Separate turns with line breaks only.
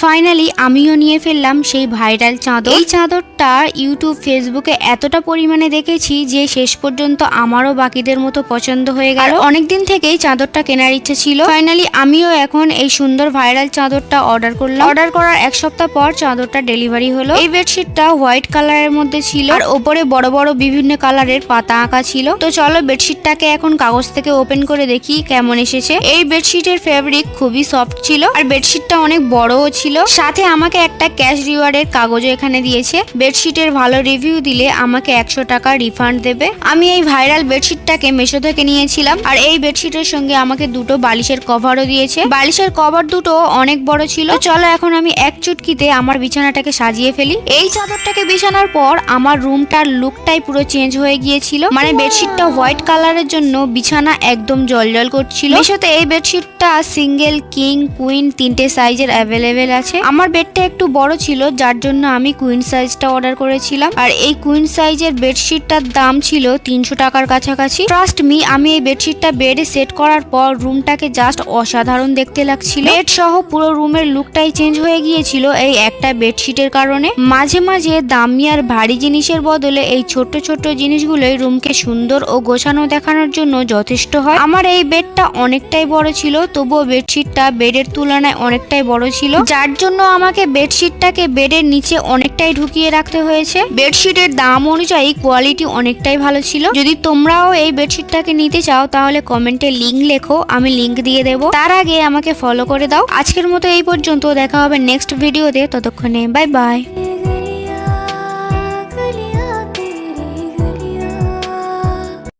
Finally আমিও নিয়ে ফেললাম সেই ভাইরাল চাদর। এই চাদরটা ইউটিউব ফেসবুকে এতটা পরিমাণে দেখেছি যে শেষ পর্যন্ত আমারও বাকিদের মতো পছন্দ হয়ে গেল। অনেকদিন থেকেই চাদরটা কেনার ইচ্ছে ছিল। ফাইনালি আমিও এখন এই সুন্দর ভাইরাল চাদরটা অর্ডার করলাম। অর্ডার করার এক সপ্তাহ পর চাদরটা ডেলিভারি হলো। এই বেডশিটটা হোয়াইট কালারের মধ্যে ছিল আর ওপরে বড় বড় বিভিন্ন কালারের পাতা আঁকা ছিল। তো চলো বেডশিটটাকে এখন কাগজ থেকে ওপেন করে দেখি কেমন এসেছে। এই বেডশিটের ফেব্রিক খুবই সফট ছিল আর বেডশিটটা অনেক বড়ও ছিল। সাথে আমাকে একটা ক্যাশ রিওয়ার্ডের কাগজও এখানে দিয়েছে। বেডশিটের ভালো রিভিউ দিলে আমাকে 100 টাকা রিফান্ড দেবে। আমি এই ভাইরাল বেডশিটটাকে মিশো থেকে নিয়েছিলাম আর এই বেডশিটের সঙ্গে আমাকে দুটো বালিশের কভারও দিয়েছে। বালিশের কভার দুটো অনেক বড় ছিল। চলো এখন আমি এক চুটকিতে আমার বিছানাটাকে সাজিয়ে ফেলি। এই চাদরটাকে বিছানার পর আমার রুমটার লুকটাই পুরো চেঞ্জ হয়ে গিয়েছিল। মানে বেডশিটটা হোয়াইট কালারের জন্য বিছানা একদম জলজল করছিল। মিশোতে এই বেডশিটটা সিঙ্গেল, কিং, কুইন তিনটে সাইজের অ্যাভেলেবেল আছে। আমার বেডটা একটু বড় ছিল যার জন্য আমি কুইন সাইজটা অর্ডার করেছিলাম আর এই কুইন সাইজের বেডশিটটার দাম ছিল 300 টাকার কাছাকাছি। ট্রাস্ট মি, আমি এই বেডশিটটা বেডে সেট করার পর রুমটাকে জাস্ট অসাধারণ দেখতে লাগছিল। বেড সহ পুরো রুমের লুকটাই চেঞ্জ হয়ে গিয়েছিল এই একটা বেডশিটের কারণে। মাঝে মাঝে দামি আর ভারী জিনিসের বদলে এই ছোট ছোট জিনিসগুলোই রুমকে সুন্দর ও গোছানো দেখানোর জন্য যথেষ্ট হয়। আমার এই বেডটা অনেকটাই বড় ছিল, তবুও বেডশিটটা বেডের তুলনায় অনেকটাই বড় ছিল, যার জন্য আমাকে বেডশিটটাকে বেডের নিচে অনেকটাই ঢুকিয়ে রাখতে হয়েছে। বেডশিটের দাম অনুযায়ী কোয়ালিটি অনেকটাই ভালো ছিল। যদি তোমরাও এই বেডশিটটাকে নিতে চাও তাহলে কমেন্টে লিংক লেখো, আমি লিংক দিয়ে দেবো। তার আগে আমাকে ফলো করে দাও। আজকের মতো এই পর্যন্ত, দেখা হবে নেক্সট ভিডিওতে। ততক্ষণে বাই বাই।